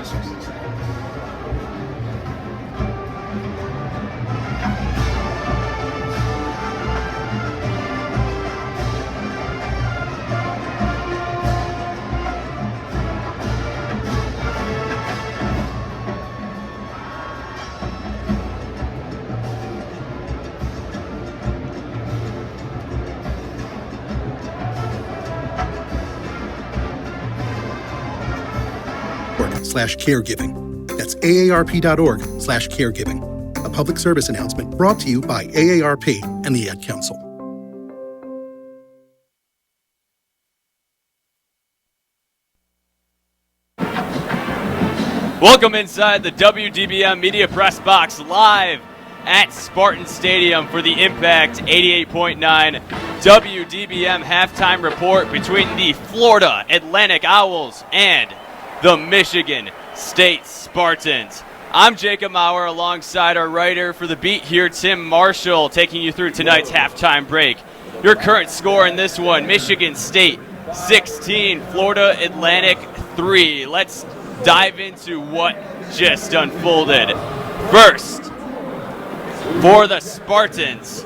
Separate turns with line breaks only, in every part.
AARP.org/caregiving. That's AARP.org/caregiving. A public service announcement brought to you by AARP and the Ad Council.
Welcome inside the WDBM Media Press Box live at Spartan Stadium for the Impact 88.9 WDBM halftime report between the Florida Atlantic Owls and the Michigan State Spartans. I'm Jacob Maurer alongside our writer for the beat here, Tim Marshall, taking you through tonight's halftime break. Your current score in this one, Michigan State 16, Florida Atlantic 3. Let's dive into what just unfolded. First, for the Spartans,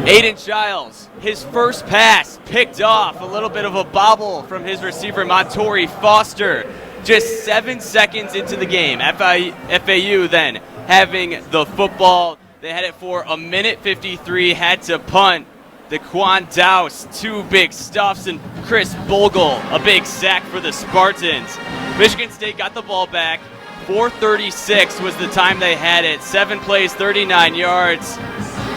Aiden Childs, his first pass picked off, a little bit of a bobble from his receiver, Montori Foster. Just 7 seconds into the game, FAU then having the football. They had it for a minute 53, had to punt. Daquan Dowse, 2 big stuffs, and Chris Bogle, a big sack for the Spartans. Michigan State got the ball back. 4:36 was the time they had it. 7 plays, 39 yards,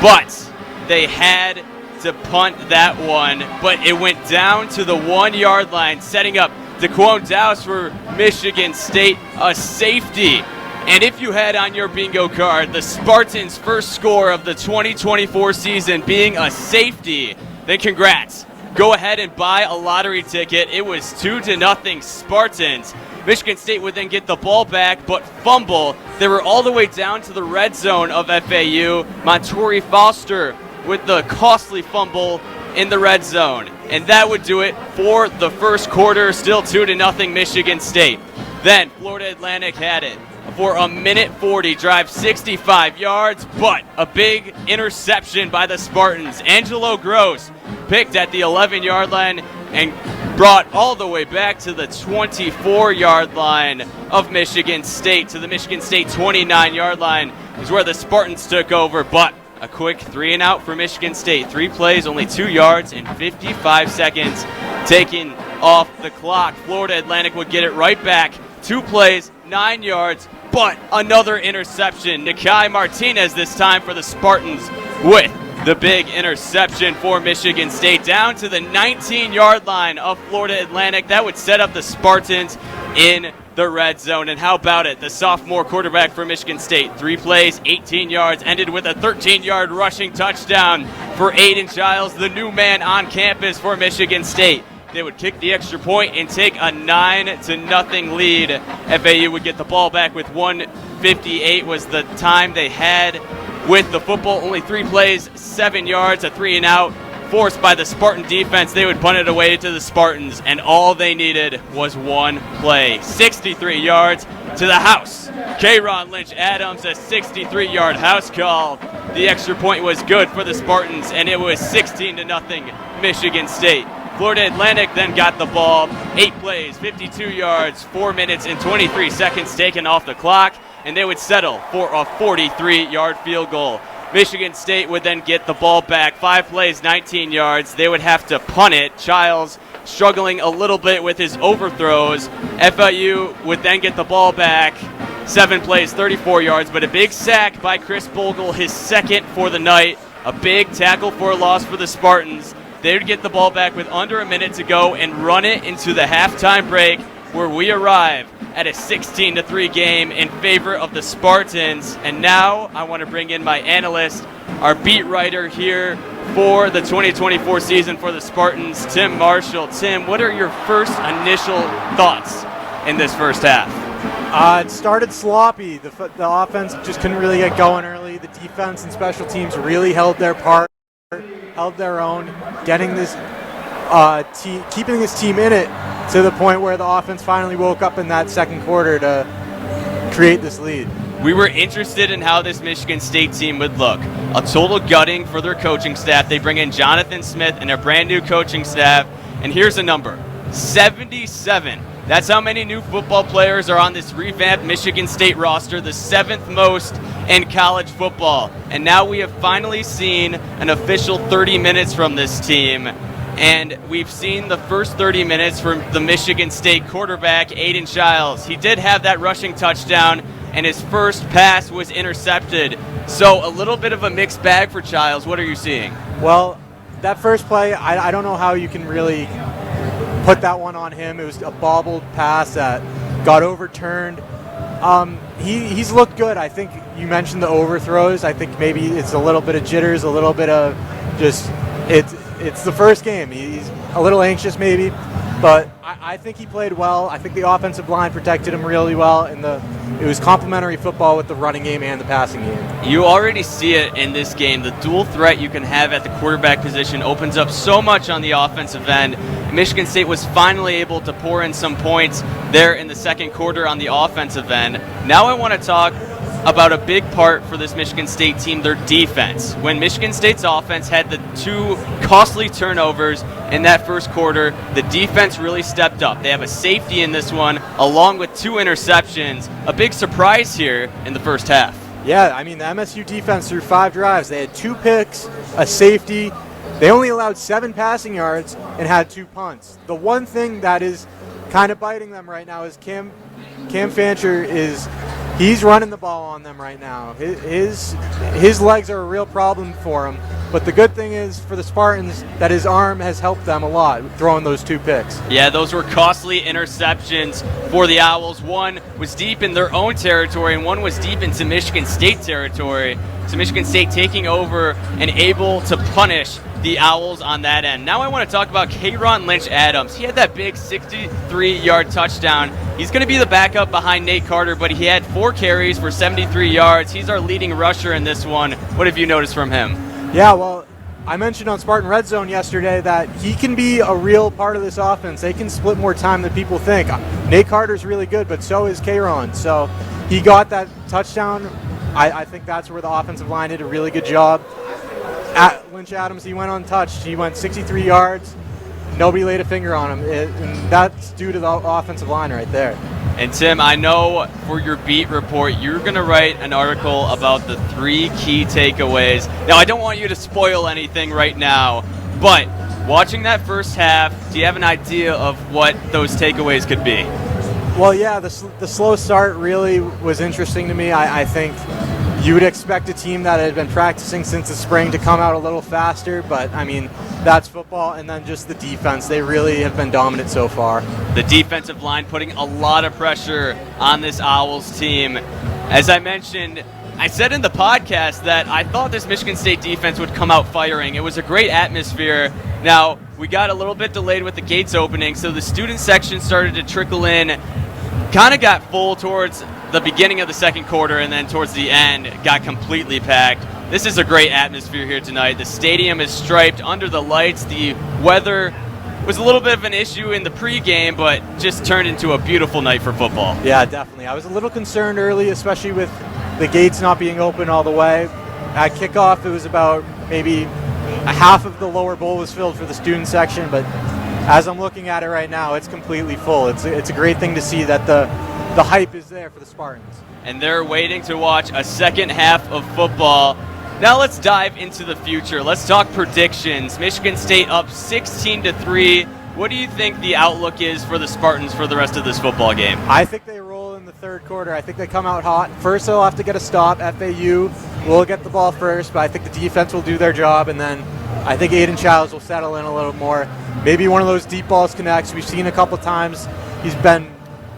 but they had to punt that one. But it went down to the 1-yard line, setting up Daquan Dowse for Michigan State, a safety. And if you had on your bingo card the Spartans' first score of the 2024 season being a safety, then congrats. Go ahead and buy a lottery ticket. It was 2-0 Spartans. Michigan State would then get the ball back, but fumble. They were all the way down to the red zone of FAU. Montori Foster with the costly fumble in the red zone. And that would do it for the first quarter, still 2-0 Michigan State. Then Florida Atlantic had it for a minute 40, drive 65 yards, but a big interception by the Spartans. Angelo Gross picked at the 11-yard line and brought all the way back to the 24-yard line of Michigan State. To the Michigan State 29-yard line is where the Spartans took over, but a quick 3-and-out for Michigan State. 3 plays, only 2 yards, and 55 seconds taken off the clock. Florida Atlantic would get it right back. 2 plays, 9 yards, but another interception. Nikai Martinez this time for the Spartans with the big interception for Michigan State. Down to the 19-yard line of Florida Atlantic. That would set up the Spartans in the red zone. And how about it? The sophomore quarterback for Michigan State. 3 plays, 18 yards, ended with a 13-yard rushing touchdown for Aiden Childs, the new man on campus for Michigan State. They would kick the extra point and take a 9-0 lead. FAU would get the ball back with 1:58 was the time they had with the football. Only 3 plays, 7 yards, a 3-and-out. Forced by the Spartan defense, they would punt it away to the Spartans, and all they needed was 1 play. 63 yards to the house. K'Ron Lynch-Adams, a 63-yard house call. The extra point was good for the Spartans, and it was 16-0 Michigan State. Florida Atlantic then got the ball. 8 plays, 52 yards, 4 minutes and 23 seconds taken off the clock, and they would settle for a 43-yard field goal. Michigan State would then get the ball back. 5 plays, 19 yards. They would have to punt it. Childs struggling a little bit with his overthrows. FAU would then get the ball back. 7 plays, 34 yards, but a big sack by Chris Bogle, his second for the night. A big tackle for a loss for the Spartans. They would get the ball back with under a minute to go and run it into the halftime break, where we arrive at a 16-3 game in favor of the Spartans. And now I want to bring in my analyst, our beat writer here for the 2024 season for the Spartans, Tim Marshall. Tim, what are your first initial thoughts in this first half?
It started sloppy. The offense just couldn't really get going early. The defense and special teams really held their part, held their own, getting this keeping this team in it to the point where the offense finally woke up in that second quarter to create this lead.
We were interested in how this Michigan State team would look. A total gutting for their coaching staff. They bring in Jonathan Smith and a brand new coaching staff. And here's a number, 77. That's how many new football players are on this revamped Michigan State roster, the 7th most in college football. And now we have finally seen an official 30 minutes from this team. And we've seen the first 30 minutes from the Michigan State quarterback, Aiden Childs. He did have that rushing touchdown, and his first pass was intercepted. So a little bit of a mixed bag for Childs. What are you seeing?
Well, that first play, I don't know how you can really put that one on him. It was a bobbled pass that got overturned. He's looked good. I think you mentioned the overthrows. I think maybe it's a little bit of jitters, a little bit of just it's the first game. He's a little anxious maybe, but I think he played well. I think the offensive line protected him really well, and it was complementary football with the running game and the passing game.
You already see it in this game. The dual threat you can have at the quarterback position opens up so much on the offensive end. Michigan State was finally able to pour in some points there in the second quarter on the offensive end. Now I want to talk about a big part for this Michigan State team, their defense. When Michigan State's offense had the 2 costly turnovers in that first quarter, the defense really stepped up. They have a safety in this one, along with 2 interceptions. A big surprise here in the first half.
Yeah, I mean, the MSU defense through 5 drives. They had 2 picks, a safety. They only allowed 7 passing yards and had 2 punts. The one thing that is kind of biting them right now is Cam Fancher he's running the ball on them right now. His legs are a real problem for him. But the good thing is for the Spartans that his arm has helped them a lot throwing those 2 picks.
Yeah, those were costly interceptions for the Owls. One was deep in their own territory, and one was deep into Michigan State territory. So Michigan State taking over and able to punish the Owls on that end. Now I want to talk about K'Ron Lynch-Adams. He had that big 63-yard touchdown. He's going to be the backup behind Nate Carter, but he had 4 carries for 73 yards. He's our leading rusher in this one. What have you noticed from him?
Yeah, well, I mentioned on Spartan Red Zone yesterday that he can be a real part of this offense. They can split more time than people think. Nate Carter's really good, but so is K'Ron. So he got that touchdown. I think that's where the offensive line did a really good job. At Lynch-Adams, he went untouched. He went 63 yards. Nobody laid a finger on him, and that's due to the offensive line right there.
And Tim, I know for your beat report, you're going to write an article about the 3 key takeaways. Now, I don't want you to spoil anything right now, but watching that first half, do you have an idea of what those takeaways could be?
Well, yeah, the slow start really was interesting to me. I think you would expect a team that had been practicing since the spring to come out a little faster, but, I mean, that's football. And then just the defense. They really have been dominant so far.
The defensive line putting a lot of pressure on this Owls team. As I mentioned, I said in the podcast that I thought this Michigan State defense would come out firing. It was a great atmosphere. Now, we got a little bit delayed with the gates opening, so the student section started to trickle in. Kind of got full towards the beginning of the second quarter, and then towards the end got completely packed. This is a great atmosphere here tonight. The stadium is striped under the lights. The weather was a little bit of an issue in the pregame, but just turned into a beautiful night for football.
Yeah, definitely. I was a little concerned early, especially with the gates not being open all the way. At kickoff, it was about maybe a half of the lower bowl was filled for the student section, but as I'm looking at it right now, it's completely full. It's a great thing to see that the hype is there for the Spartans.
And they're waiting to watch a second half of football. Now let's dive into the future. Let's talk predictions. Michigan State up 16-3. What do you think the outlook is for the Spartans for the rest of this football game?
I think they roll in the third quarter. I think they come out hot. First, they'll have to get a stop. FAU will get the ball first, but I think the defense will do their job, and then I think Aiden Childs will settle in a little more. Maybe one of those deep balls connects. We've seen a couple times. He's been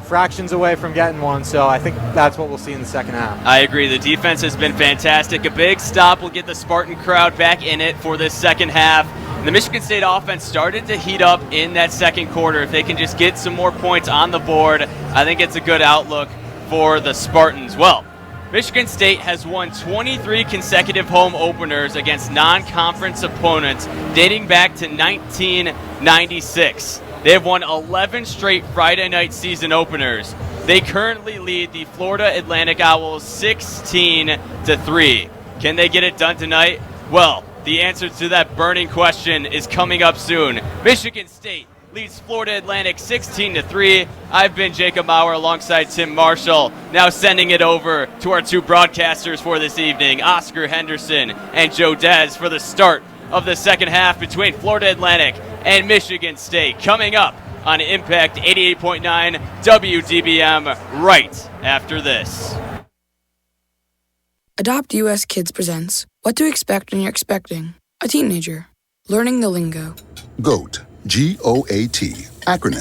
fractions away from getting one, so I think that's what we'll see in the second half.
I agree. The defense has been fantastic. A big stop will get the Spartan crowd back in it for this second half. The Michigan State offense started to heat up in that second quarter. If they can just get some more points on the board, I think it's a good outlook for the Spartans. Well, Michigan State has won 23 consecutive home openers against non-conference opponents dating back to 1996. They have won 11 straight Friday night season openers. They currently lead the Florida Atlantic Owls 16-3. Can they get it done tonight? Well, the answer to that burning question is coming up soon. Michigan State leads Florida Atlantic 16-3. I've been Jacob Maurer alongside Tim Marshall. Now sending it over to our two broadcasters for this evening, Oscar Henderson and Joe Dez, for the start of the second half between Florida Atlantic and Michigan State. Coming up on Impact 88.9 WDBM right after this.
Adopt US Kids presents What to Expect When You're Expecting a Teenager. Learning the Lingo.
GOAT, G-O-A-T, acronym.